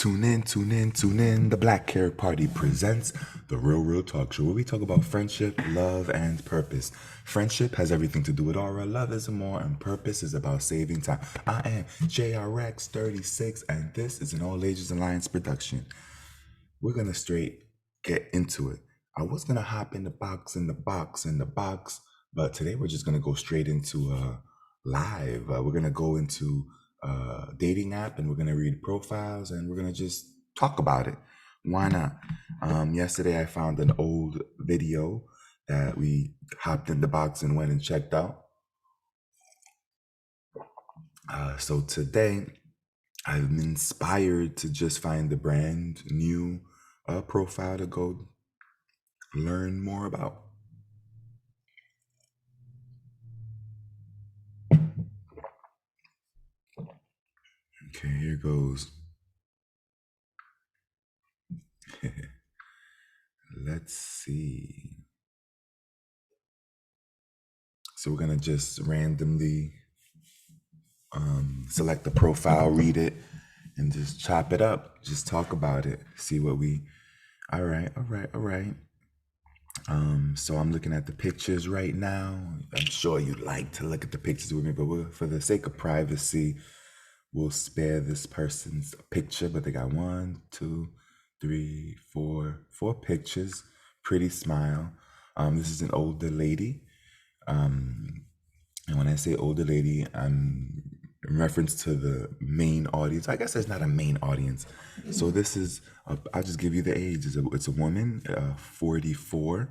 Tune in. The Black Carrot Party presents the Real Talk Show, where we talk about friendship, love, and purpose. Friendship has everything to do with aura, love is more, and purpose is about saving time. I am JRX36, and this is an All Ages Alliance production. We're gonna straight get into it. I was gonna hop in the box, but today we're just gonna go straight into live. We're gonna go into dating app and we're gonna read profiles and we're gonna just talk about it. Why not? Yesterday I found an old video that we hopped in the box and went and checked out. So today I'm inspired to just find a brand new profile to go learn more about. Okay, here goes. Let's see. So we're gonna just randomly select the profile, read it, and just chop it up. Just talk about it. See what we. All right. So I'm looking at the pictures right now. I'm sure you'd like to look at the pictures with me, but for the sake of privacy, we'll spare this person's picture. But they got 1, 2, 3, 4 pictures. Pretty smile. This is an older lady. And when I say older lady, I'm in reference to the main audience. I guess there's not a main audience. So this is, I'll just give you the age. It's a woman, 44,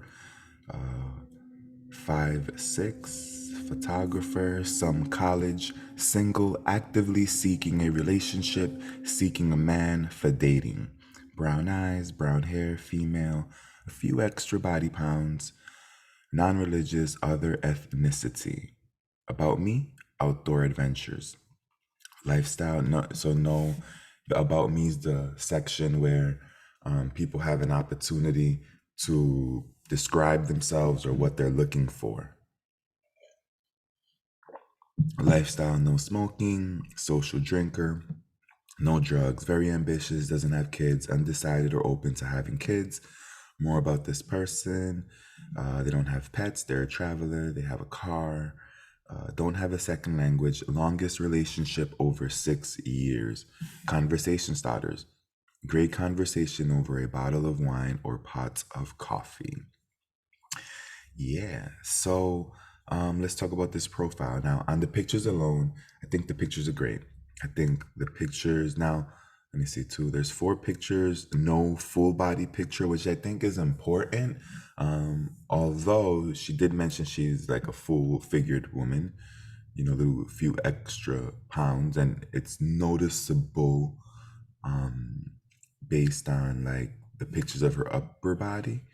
5'6", photographer, some college, single, actively seeking a relationship, seeking a man for dating. Brown eyes, brown hair, female, a few extra body pounds, non-religious, other ethnicity. About me, outdoor adventures. Lifestyle, no, the about me is the section where people have an opportunity to describe themselves or what they're looking for. Lifestyle, no smoking, social drinker, no drugs, very ambitious, doesn't have kids, undecided or open to having kids. More about this person. They don't have pets, they're a traveler, they have a car, don't have a second language, longest relationship over 6 years. Conversation starters. Great conversation over a bottle of wine or pots of coffee. Yeah, so let's talk about this profile. Now, on the pictures alone, I think the pictures are great. I think the pictures, now, let me see too, there's 4 pictures, no full body picture, which I think is important. Although she did mention she's like a full figured woman, little few extra pounds, and it's noticeable based on like the pictures of her upper body.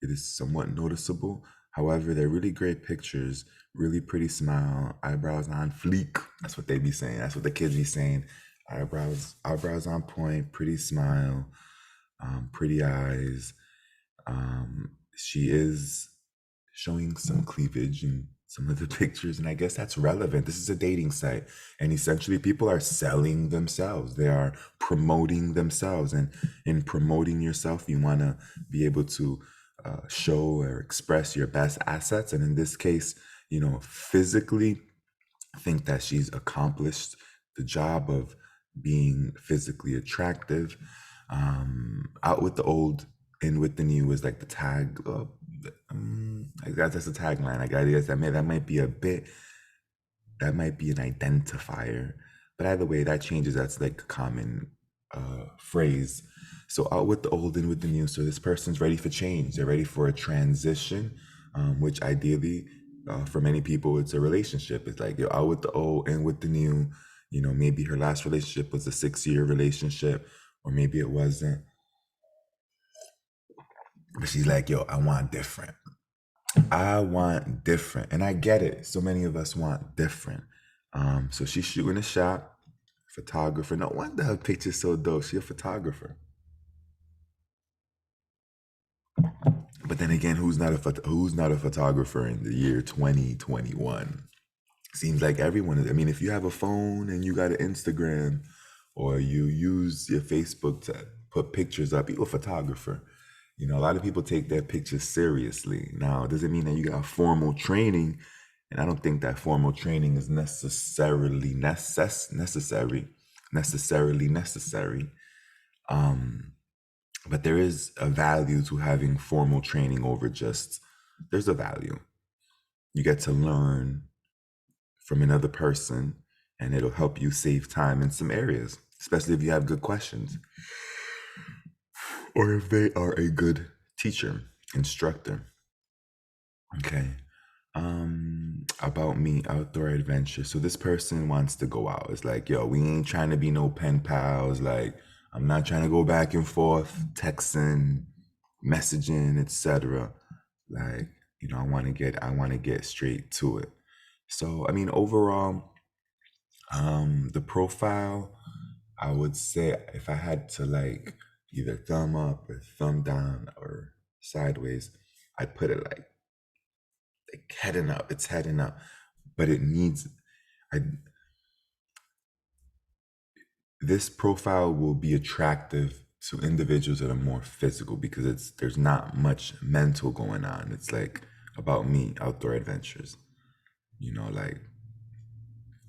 It is somewhat noticeable. However, they're really great pictures, really pretty smile, eyebrows on fleek. That's what they be saying. That's what the kids be saying. Eyebrows on point, pretty smile, pretty eyes. She is showing some cleavage in some of the pictures, and I guess that's relevant. This is a dating site, and essentially people are selling themselves. They are promoting themselves, and in promoting yourself, you want to be able to show or express your best assets. And in this case, physically, I think that she's accomplished the job of being physically attractive. Out with the old, in with the new is like the tag. I guess that's a tagline. I guess that might be that might be an identifier. But either way, that changes. That's like a common phrase. So out with the old, in with the new. So this person's ready for change. They're ready for a transition, which ideally, for many people, it's a relationship. It's like you're out with the old, in with the new. Maybe her last relationship was a 6-year relationship, or maybe it wasn't. But she's like, yo, I want different. And I get it. So many of us want different. So she's shooting a shot. Photographer. No wonder her picture's so dope. She's a photographer. But then again, who's not a photographer in the year 2021? Seems like everyone is. I mean, if you have a phone and you got an Instagram, or you use your Facebook to put pictures up. You're a photographer. You know, a lot of people take their pictures seriously. Now, it doesn't mean that you got formal training, and I don't think that formal training is necessary. Um, but there is a value to having formal training over just, there's a value. You get to learn from another person, and it'll help you save time in some areas, especially if you have good questions or if they are a good teacher, instructor. Okay. About me, outdoor adventure. So this person wants to go out. It's like, yo, we ain't trying to be no pen pals. Like, I'm not trying to go back and forth, texting, messaging, etc. Like, you know, I want to get straight to it. So, I mean, overall, the profile, I would say if I had to like either thumb up or thumb down or sideways, I'd put it like heading up. It's heading up, but it needs. I This profile will be attractive to individuals that are more physical because there's not much mental going on. It's like about me, outdoor adventures. You know, like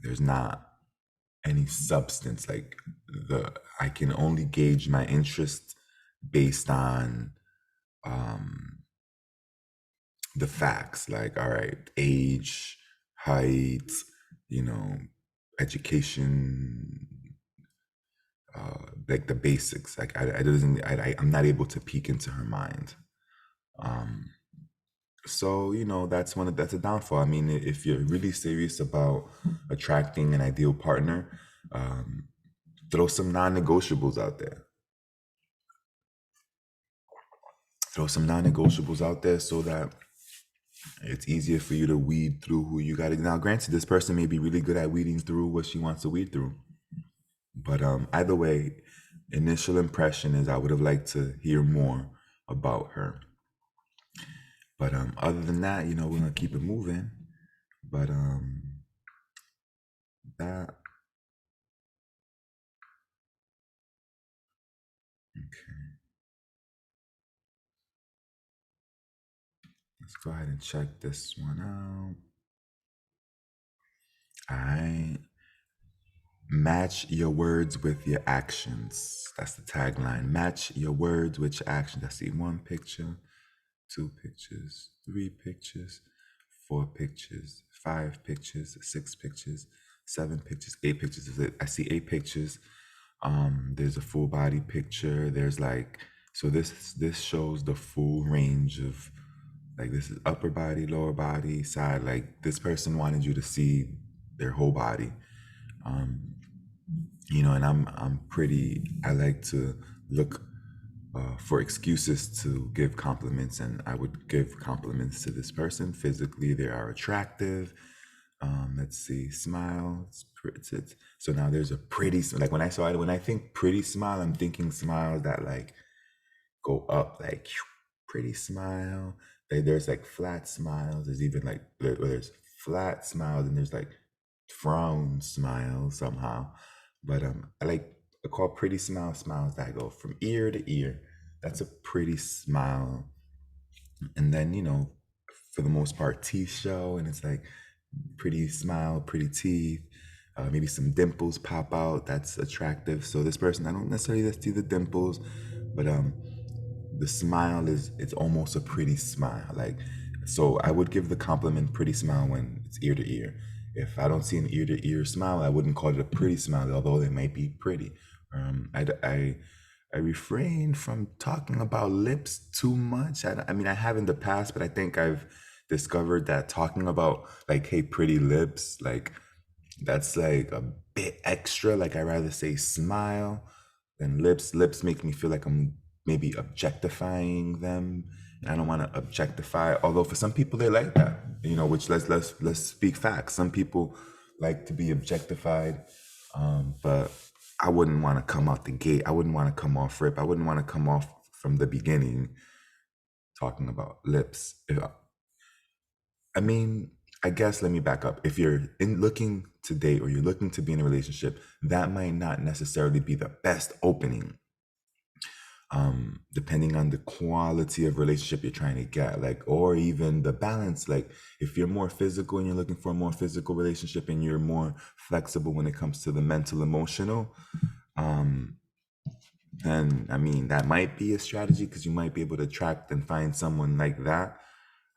there's not any substance. Like I can only gauge my interest based on um the facts. Like, all right, age, height, you know, education, like the basics. Like I'm not able to peek into her mind. Um, so you know that's a downfall. I mean, if you're really serious about attracting an ideal partner, um, throw some non-negotiables out there. Throw some non-negotiables out there so that it's easier for you to weed through who you got. Now, granted, this person may be really good at weeding through what she wants to weed through, but either way, initial impression is I would have liked to hear more about her. But other than that, you know, we're gonna keep it moving. But that okay. Let's go ahead and check this one out. All right. Match your words with your actions. That's the tagline. Match your words with your actions. I see one picture, two pictures, three pictures, four pictures, five pictures, six pictures, seven pictures, eight pictures. I see eight pictures. There's a full body picture. There's like, so this shows the full range of, like, this is upper body, lower body, side. Like, this person wanted you to see their whole body. You know, and I'm pretty. I like to look for excuses to give compliments, and I would give compliments to this person. Physically, they are attractive. Let's see, smile. So now there's a pretty, like when I think pretty smile, I'm thinking smiles that like go up, like pretty smile. There's like flat smiles. There's even like there's flat smiles and there's like frown smiles somehow. But I call pretty smiles that go from ear to ear. That's a pretty smile. And then, you know, for the most part, teeth show, and it's like pretty smile, pretty teeth. Maybe some dimples pop out. That's attractive. So this person, I don't necessarily see the dimples, but the smile is, it's almost a pretty smile. Like, so I would give the compliment pretty smile when it's ear to ear. If I don't see an ear to ear smile, I wouldn't call it a pretty smile, although they might be pretty. I refrain from talking about lips too much. I mean, I have in the past, but I think I've discovered that talking about like, hey, pretty lips, like that's like a bit extra. Like I rather say smile than lips. Lips make me feel like I'm maybe objectifying them, and I don't want to objectify. Although for some people they like that, you know. Which let's speak facts. Some people like to be objectified, but I wouldn't want to come out the gate. I wouldn't want to come off rip. I wouldn't want to come off from the beginning talking about lips. I mean, I guess let me back up. If you're in looking to date or you're looking to be in a relationship, that might not necessarily be the best opening. Depending on the quality of relationship you're trying to get, like, or even the balance. Like, if you're more physical and you're looking for a more physical relationship and you're more flexible when it comes to the mental, emotional, um, then I mean that might be a strategy because you might be able to attract and find someone like that.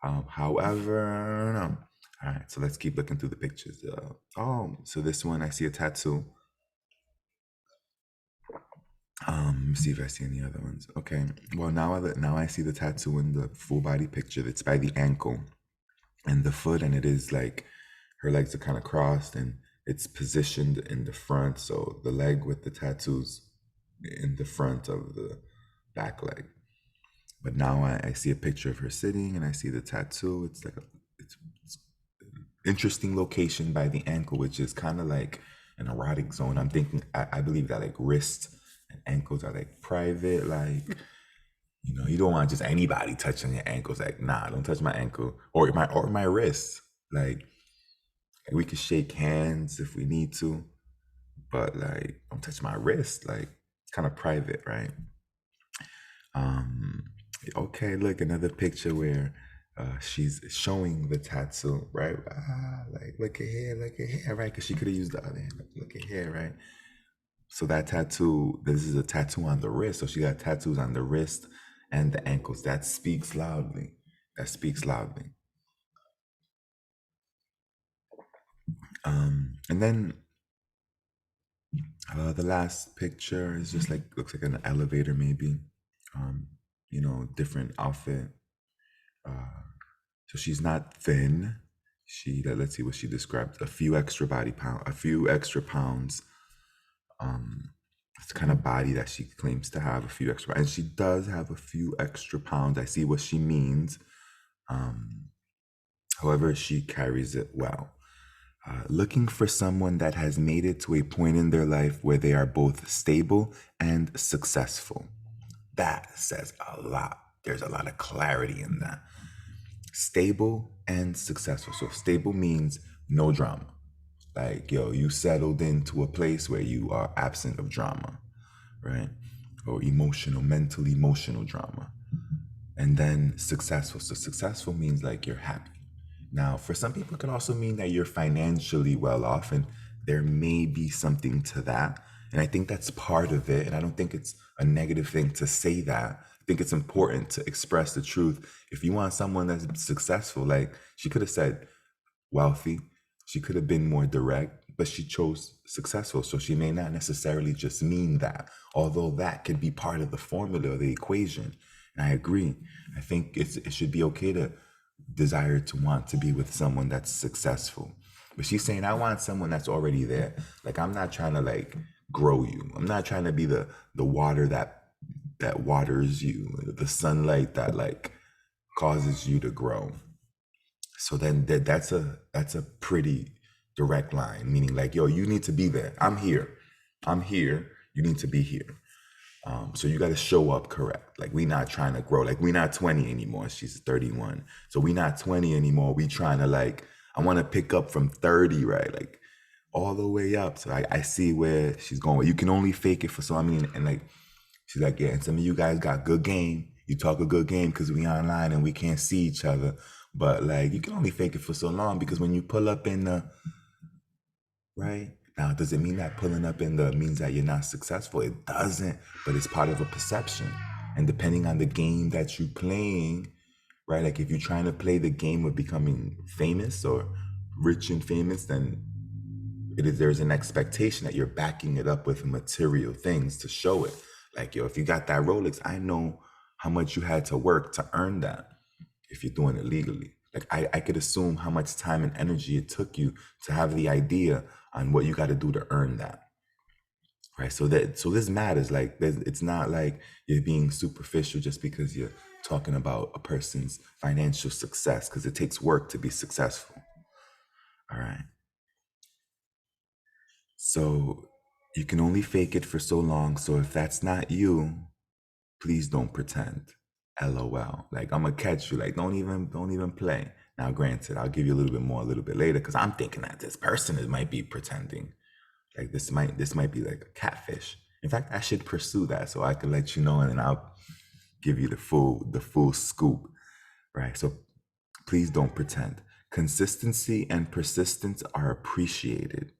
However, I don't know. All right, so let's keep looking through the pictures. Oh, so this one I see a tattoo. Let me see if I see any other ones. Okay, well now I see the tattoo in the full body picture. It's by the ankle and the foot, and it is like her legs are kind of crossed, and it's positioned in the front. So the leg with the tattoos in the front of the back leg. But now I see a picture of her sitting, and I see the tattoo. It's like it's interesting location by the ankle, which is kind of like an erotic zone. I'm thinking, I believe that like wrists and ankles are like private, like, you don't want just anybody touching your ankles. Like, nah, don't touch my ankle or my wrist. Like, we could shake hands if we need to, but like, don't touch my wrist. Like, it's kind of private, right? Um, okay, look, another picture where she's showing the tattoo, right? Like, look at here, right? Because she could have used the other hand. Look at here, right? So that tattoo, this is a tattoo on the wrist. So she got tattoos on the wrist and the ankles. That speaks loudly. That speaks loudly. And then the last picture is just like, looks like an elevator, maybe. Um, different outfit. So she's not thin. Let's see what she described. A few extra pounds. It's the kind of body that she claims to have, a few extra, and she does have a few extra pounds. I see what she means. However, she carries it well. Looking for someone that has made it to a point in their life where they are both stable and successful. That says a lot. There's a lot of clarity in that. Stable and successful. So stable means no drama. Like, yo, you settled into a place where you are absent of drama, right? Or mental emotional drama. And then successful. So successful means like you're happy. Now, for some people, it can also mean that you're financially well off, and there may be something to that. And I think that's part of it. And I don't think it's a negative thing to say that. I think it's important to express the truth. If you want someone that's successful, like she could have said wealthy, she could have been more direct, but she chose successful. So she may not necessarily just mean that, although that could be part of the formula or the equation. And I agree. I think it should be okay to desire to want to be with someone that's successful. But she's saying, I want someone that's already there. Like, I'm not trying to like grow you. I'm not trying to be the water that waters you, the sunlight that like causes you to grow. So then that's a pretty direct line, meaning like, yo, you need to be there. I'm here. I'm here. You need to be here. So you got to show up correct. Like, we not trying to grow. Like, we not 20 anymore. She's 31. So we not 20 anymore. We trying to like, I want to pick up from 30, right? Like all the way up. So I see where she's going. You can only fake it for so, I mean, and like, she's like, yeah, and some of you guys got good game. You talk a good game because we online and we can't see each other. But like, you can only fake it for so long, because when you pull up in the, right? Now, does it mean that pulling up in the means that you're not successful? It doesn't, but it's part of a perception. And depending on the game that you're playing, right? Like, if you're trying to play the game of becoming famous or rich and famous, then there's an expectation that you're backing it up with material things to show it. Like, yo, if you got that Rolex, I know how much you had to work to earn that if you're doing it legally. Like, I could assume how much time and energy it took you to have the idea on what you got to do to earn that. Right. So this matters. Like, it's not like you're being superficial just because you're talking about a person's financial success, because it takes work to be successful. All right. So you can only fake it for so long. So if that's not you, please don't pretend. LOL. Like, I'm gonna catch you. Like, don't even play. Now, granted, I'll give you a little bit more a little bit later because I'm thinking that this person might be pretending. Like this might be like a catfish. In fact, I should pursue that so I can let you know, and then I'll give you the full scoop, right? So please don't pretend. Consistency and persistence are appreciated.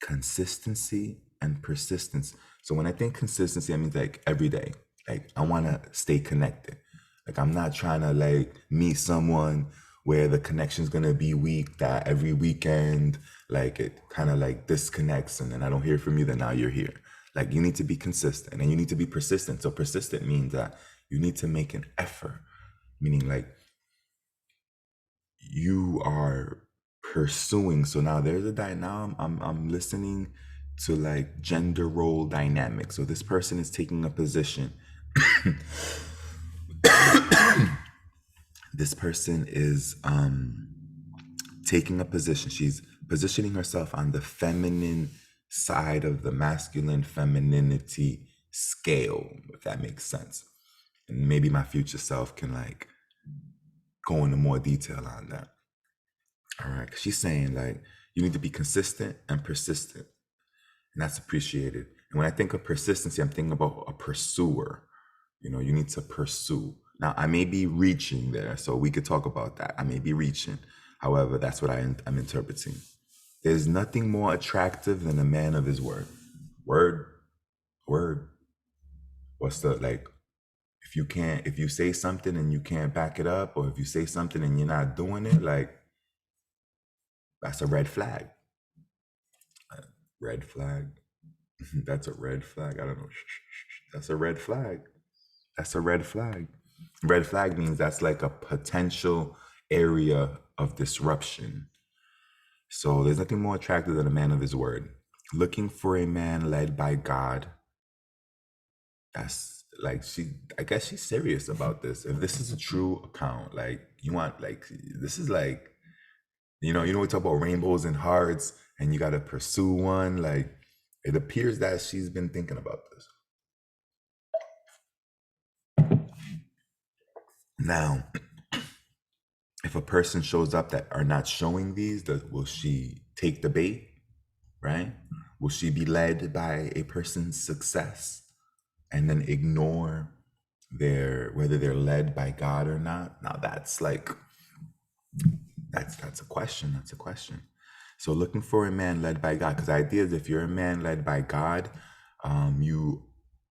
Consistency and persistence. So when I think consistency, I mean like every day. Like I want to stay connected. Like I'm not trying to like meet someone where the connection's gonna be weak. That every weekend, like it kind of like disconnects, and then I don't hear from you. Then now you're here. Like you need to be consistent, and you need to be persistent. So persistent means that you need to make an effort, meaning like you are pursuing. So now there's now I'm listening to like gender role dynamics. So this person is taking a position. This person is taking a position. She's positioning herself on the feminine side of the masculine femininity scale, if that makes sense. And maybe my future self can like go into more detail on that. All right. 'Cause she's saying like you need to be consistent and persistent, and that's appreciated. And when I think of persistency, I'm thinking about a pursuer. You need to pursue. Now, I may be reaching there, so we could talk about that. I may be reaching. However, that's what I'm interpreting. There's nothing more attractive than a man of his word. Word, word. What's the like? If you say something and you can't back it up, or if you say something and you're not doing it, like that's a red flag. Red flag. That's a red flag. I don't know. That's a red flag. That's a red flag. Red flag means that's like a potential area of disruption. So there's nothing more attractive than a man of his word. Looking for a man led by God. That's like I guess she's serious about this. If this is a true account, like you want like this is like we talk about rainbows and hearts and you gotta pursue one. Like it appears that she's been thinking about this. Now, if a person shows up that are not showing these, will she take the bait, right? Will she be led by a person's success and then ignore whether they're led by God or not? Now that's like that's a question. That's a question. So looking for a man led by God, because the idea is if you're a man led by God, you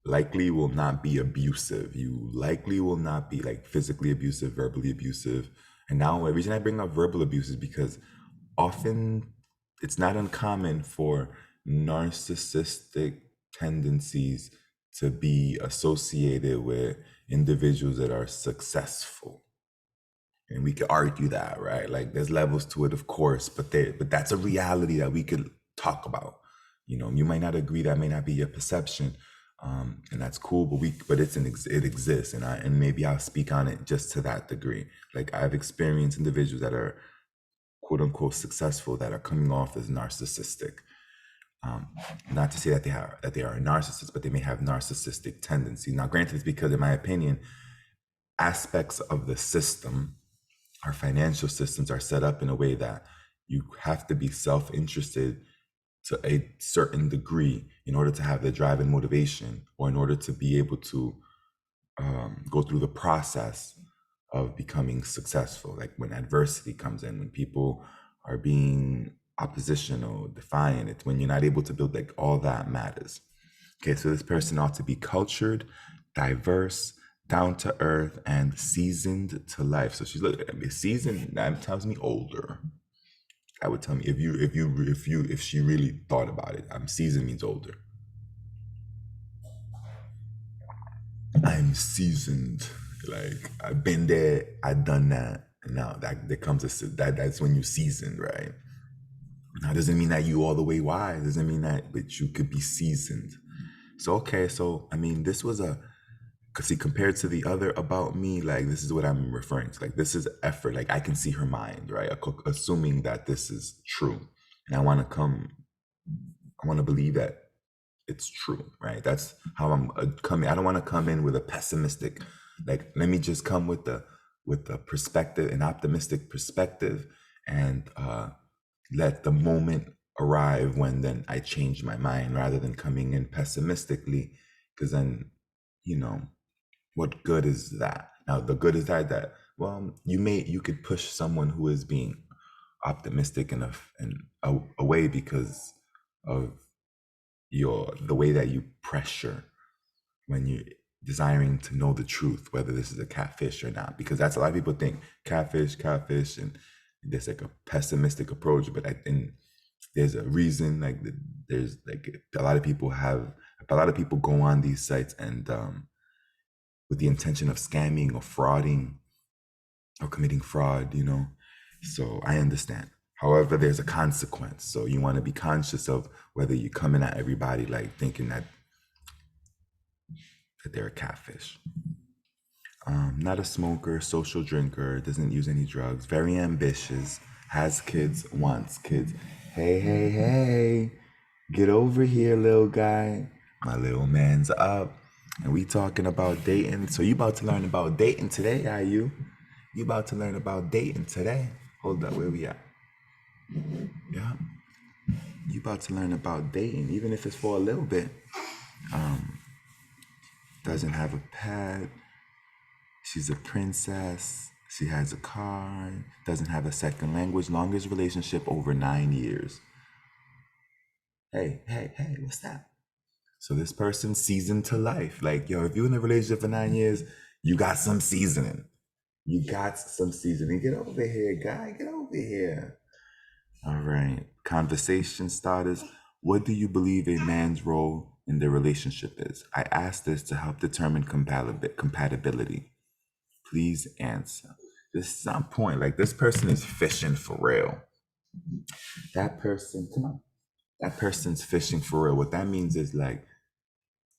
likely will not be abusive. You likely will not be like physically abusive, verbally abusive. And now the reason I bring up verbal abuse is because often it's not uncommon for narcissistic tendencies to be associated with individuals that are successful. And we could argue that, right? Like there's levels to it, of course, but that's a reality that we could talk about. You might not agree, that may not be your perception, and that's cool. But it exists, and maybe I'll speak on it just to that degree. Like I've experienced individuals that are quote unquote successful that are coming off as narcissistic. Not to say that they are a narcissist, but they may have narcissistic tendencies. Now, granted, it's because, in my opinion, aspects of the system, our financial systems, are set up in a way that you have to be self-interested to a certain degree in order to have the drive and motivation, or in order to be able to go through the process of becoming successful. Like when adversity comes in, when people are being oppositional, defiant, it's when you're not able to build, like all that matters. Okay, so this person ought to be cultured, diverse, down to earth, and seasoned to life. So she's looking at me. Seasoned, that tells me older. That would tell me if she really thought about it. Seasoned means older. I'm seasoned. Like I've been there, I've done that, and now that comes that's when you're seasoned, right? Now doesn't mean that you all the way wise. Doesn't mean that, but you could be seasoned. So okay, so this was because see, compared to the other about me, like this is what I'm referring to. Like this is effort. Like I can see her mind, right? Assuming that this is true, and I want to believe that it's true, right? That's how I'm coming. I don't want to come in with a pessimistic, like let me just come with the with a perspective, an optimistic perspective, and let the moment arrive when then I change my mind rather than coming in pessimistically, because then, you know, what good is that? Now, the good is that well, you could push someone who is being optimistic in a way because of the way that you pressure when you're desiring to know the truth, whether this is a catfish or not, because that's a lot of people think catfish, and there's like a pessimistic approach, but I think there's a reason, like there's like a lot of people go on these sites and with the intention of scamming or frauding or committing fraud, so I understand. However, there's a consequence, so you want to be conscious of whether you're coming at everybody like thinking that they're a catfish. Not a smoker, social drinker, doesn't use any drugs, very ambitious, has kids, wants kids. Hey, hey, hey, get over here, little guy. My little man's up. And we talking about dating. So you about to learn about dating today, are you? You about to learn about dating today? Hold up, where we at? Yeah. You about to learn about dating, even if it's for a little bit. Doesn't have a pet. She's a princess. She has a car. Doesn't have a second language. Longest relationship over 9 years. Hey, hey, hey, what's that? So this person's seasoned to life. Like, yo, if you're in a relationship for 9 years, you got some seasoning. You got some seasoning. Get over here, guy. Get over here. All right. Conversation starters. What do you believe a man's role in the relationship is? I asked this to help determine compatibility. Please answer. This is on point. Like, this person is fishing for real. That person, come on. That person's fishing for real. What that means is like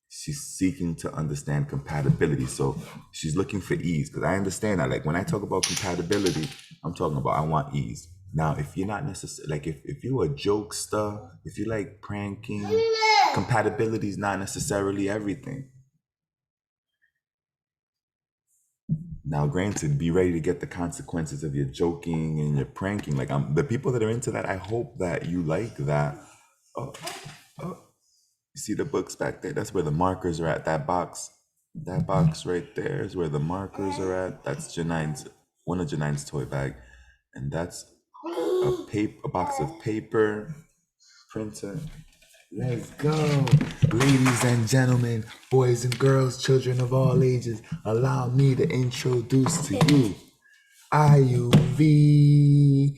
she's seeking to understand compatibility. So she's looking for ease. Because I understand that. Like when I talk about compatibility, I'm talking about I want ease. Now, if you're not necessarily like if you're a jokester, if you like pranking, compatibility is not necessarily everything. Now, granted, be ready to get the consequences of your joking and your pranking. Like the people that are into that, I hope that you like that. Oh, oh, you see the books back there? That's where the markers are at. That box right there is where the markers are at. That's one of Janine's toy bag, and that's a box of paper, printer. Let's go, ladies and gentlemen, boys and girls, children of all ages. Allow me to introduce to you IUV.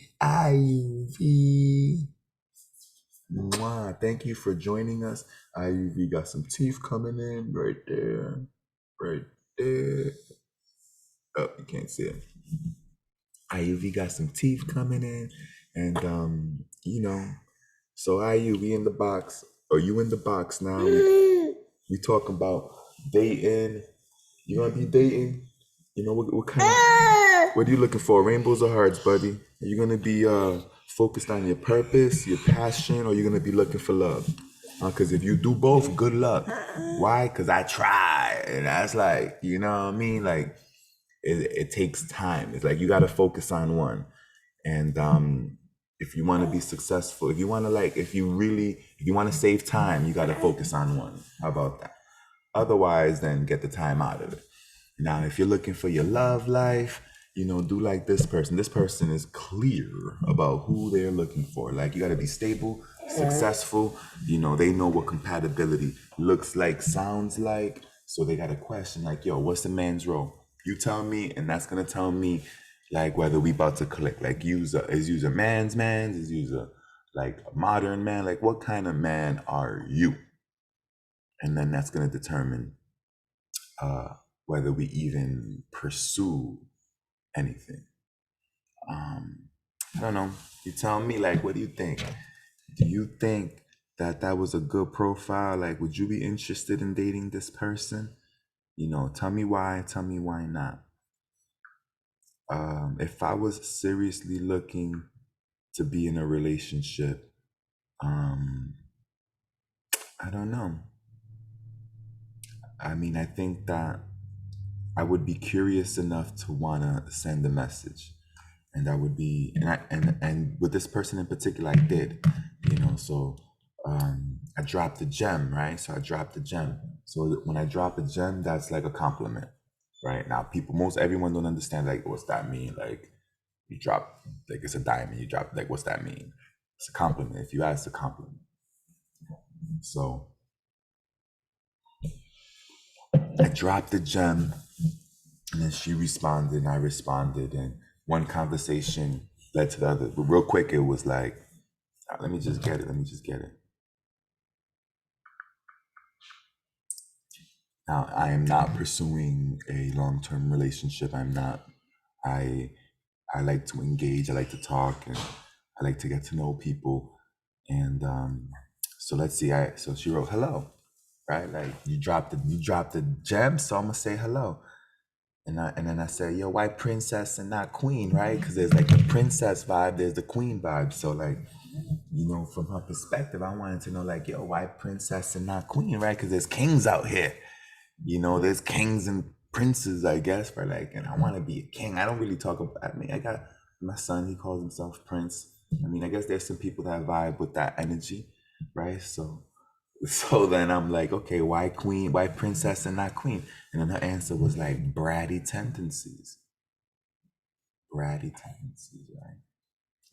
Mwah. Thank you for joining us. IUV got some teeth coming in right there. Right there. Oh, you can't see it. IUV got some teeth coming in. And so IU, we in the box. Are you in the box now? We talking about dating. You gonna be dating? What kind of what are you looking for? Rainbows or hearts, buddy? Are you gonna be focused on your purpose, your passion, or are you gonna be looking for love? Because if you do both, good luck. Why? Because I try, and that's like, you know what I mean? Like it takes time. It's like you gotta focus on one. And if you want to be successful, if you want to save time, you got to focus on one. How about that? Otherwise, then get the time out of it. Now, if you're looking for your love life, do like this person. This person is clear about who they're looking for. Like you got to be stable, successful. They know what compatibility looks like, sounds like. So they got a question like, yo, what's the man's role? You tell me, and that's going to tell me like whether we about to click. Like is a man's, is user like a modern man? Like what kind of man are you? And then that's going to determine whether we even pursue anything. I don't know. You tell me, like, what do you think? Do you think that was a good profile? Like, would you be interested in dating this person? Tell me why not. If I was seriously looking to be in a relationship, I don't know. I mean, I think that I would be curious enough to wanna send a message, and I would be, and with this person in particular, I did, So I dropped a gem, right? So I dropped a gem. So when I drop a gem, that's like a compliment, right? Now, most everyone don't understand like what's that mean? Like you drop, like it's a diamond. You drop, like what's that mean? It's a compliment. If you ask, a compliment. So I dropped the gem, and then she responded, and I responded, and one conversation led to the other. But real quick, it was like, let me just get it. Let me just get it. Now, I am not pursuing a long-term relationship. I'm not. I I like to engage. I like to talk, and I like to get to know people. And so let's see. So she wrote hello, right? Like you dropped the gem, so I'm gonna say hello. And then I said, yo, why princess and not queen, right? Because there's like the princess vibe, there's the queen vibe. So like, from her perspective, I wanted to know like, yo, why princess and not queen, right? Because there's kings out here. There's kings and princes, I guess, for like, and I want to be a king. I don't really talk about. I mean, I got my son. He calls himself Prince. I mean, I guess there's some people that vibe with that energy, right? So then I'm like, okay, why queen? Why princess and not queen? And then her answer was like bratty tendencies, right?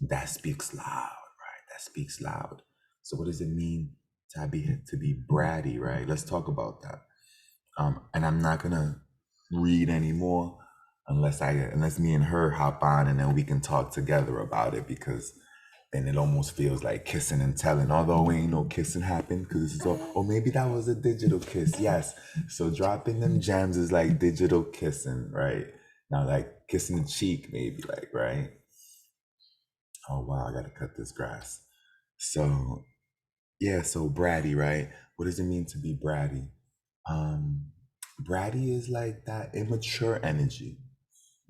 That speaks loud, right? That speaks loud. So what does it mean to be bratty, right? Let's talk about that. And I'm not gonna read anymore unless me and her hop on and then we can talk together about it, because then it almost feels like kissing and telling, although ain't no kissing happened, because this is all, oh, maybe that was a digital kiss. Yes. So dropping them gems is like digital kissing, right? Now, like kissing the cheek, maybe, like, right? Oh wow, I gotta cut this grass. So yeah, so bratty, right? What does it mean to be bratty? Um, bratty is like that immature energy.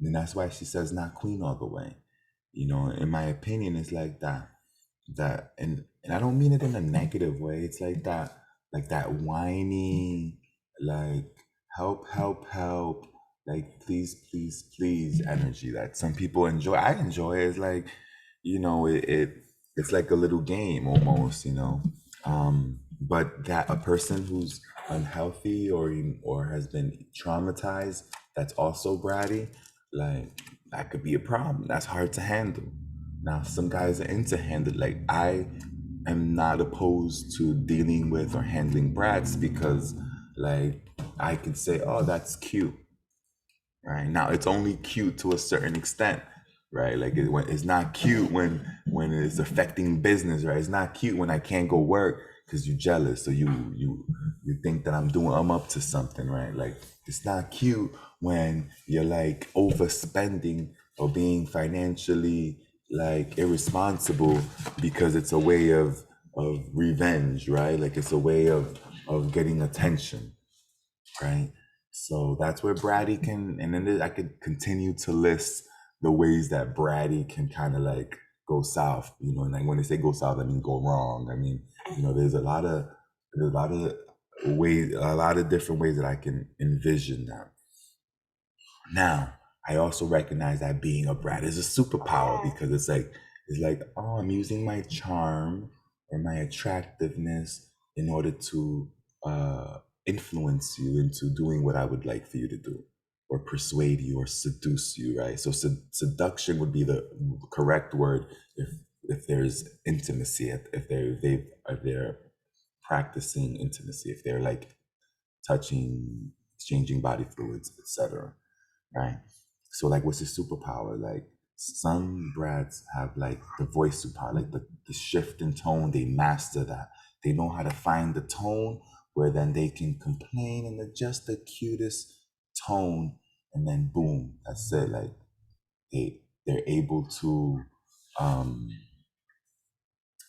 And that's why she says not queen all the way. In my opinion, it's like and I don't mean it in a negative way. It's like that whiny, like help, like please, please, please energy that some people enjoy. I enjoy it. It's like, it's like a little game almost, but that a person who's unhealthy or has been traumatized, that's also bratty, like that could be a problem. That's hard to handle. Now, some guys are into handle. Like I am not opposed to dealing with or handling brats, because like I could say, oh, that's cute, right? Now it's only cute to a certain extent, right? Like it's not cute when it's affecting business, right? It's not cute when I can't go work because you're jealous, so you think that I'm up to something, right? Like it's not cute when you're like overspending or being financially like irresponsible, because it's a way of revenge, right? Like it's a way of getting attention, right? So that's where bratty can, and then I could continue to list the ways that bratty can kind of like go south, and like when they say go south, I mean go wrong. I mean, there's a lot of ways, a lot of different ways that I can envision that. Now, I also recognize that being a brat is a superpower, because it's like, oh, I'm using my charm or my attractiveness in order to influence you into doing what I would like for you to do, or persuade you or seduce you, right? So seduction would be the correct word if there's intimacy, if they're practicing intimacy, if they're like touching, exchanging body fluids, etc., right? So like what's his superpower? Like some brats have like the voice superpower, like the shift in tone, they master that. They know how to find the tone where then they can complain in just the cutest tone, and then boom, that's it. Like they're able to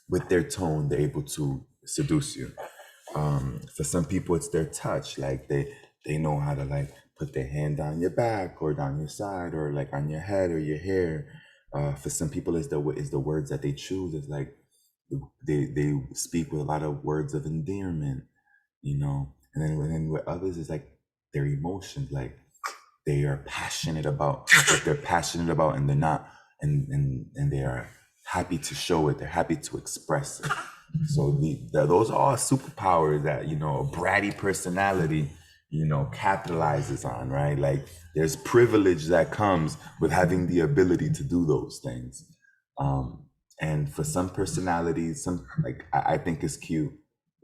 with their tone, they're able to seduce you. For some people it's their touch, like they know how to like put their hand down your back or down your side or like on your head or your hair. For some people it's the words that they choose. It's like they speak with a lot of words of endearment, and then with others it's like their emotions, like they are passionate about what they're passionate about, and they're not, and they are happy to show it. They're happy to express it. So those are all superpowers that, you know, a bratty personality, you know, capitalizes on, right? Like there's privilege that comes with having the ability to do those things. And for some personalities, some like I think it's cute.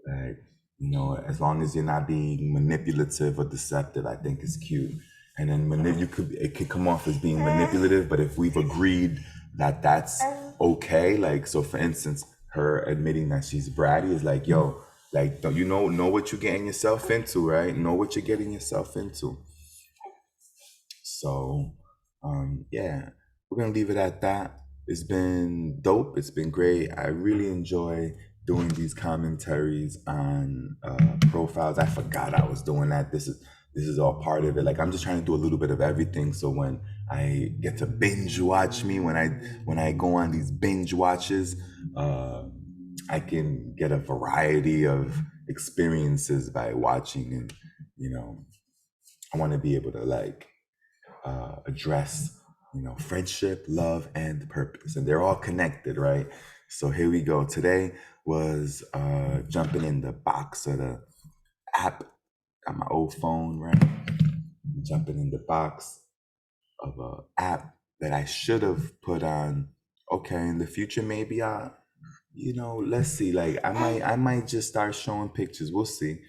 Like, you know, as long as you're not being manipulative or deceptive, I think it's cute. And then it could come off as being manipulative, but if we've agreed that that's okay, like so for instance, her admitting that she's bratty is like, yo, like don't you know what you're getting yourself into, right? Know what you're getting yourself into. So yeah, we're gonna leave it at that. It's been dope. It's been great. I really enjoy doing these commentaries on profiles. I forgot I was doing that. This is all part of it. Like I'm just trying to do a little bit of everything. So when I get to binge watch me, when I go on these binge watches, I can get a variety of experiences by watching, and you know, I want to be able to like address, you know, friendship, love, and purpose, and they're all connected, right? So here we go. Today was jumping in the box of the app on my old phone, right? Jumping in the box of a app that I should have put on. Okay, in the future, maybe you know, let's see. Like I might just start showing pictures. We'll see.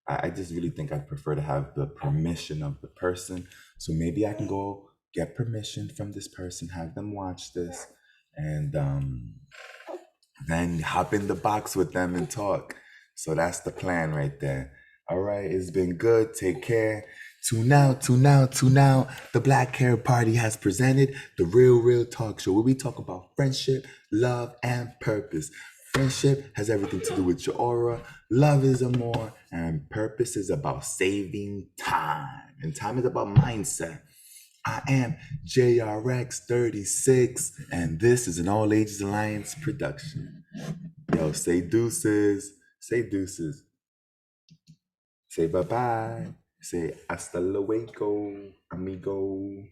I just really think I prefer to have the permission of the person. So maybe I can go get permission from this person, have them watch this, and then hop in the box with them and talk. So that's the plan right there. All right, it's been good. Take care. Tune out, tune out, tune out. The Black Hair Party has presented the Real Talk Show, where we talk about friendship, love, and purpose. Friendship has everything to do with your aura. Love is a more, and purpose is about saving time. And time is about mindset. I am JRX36, and this is an All Ages Alliance production. Yo, say deuces. Say deuces. Say bye-bye. Say hasta luego, amigo.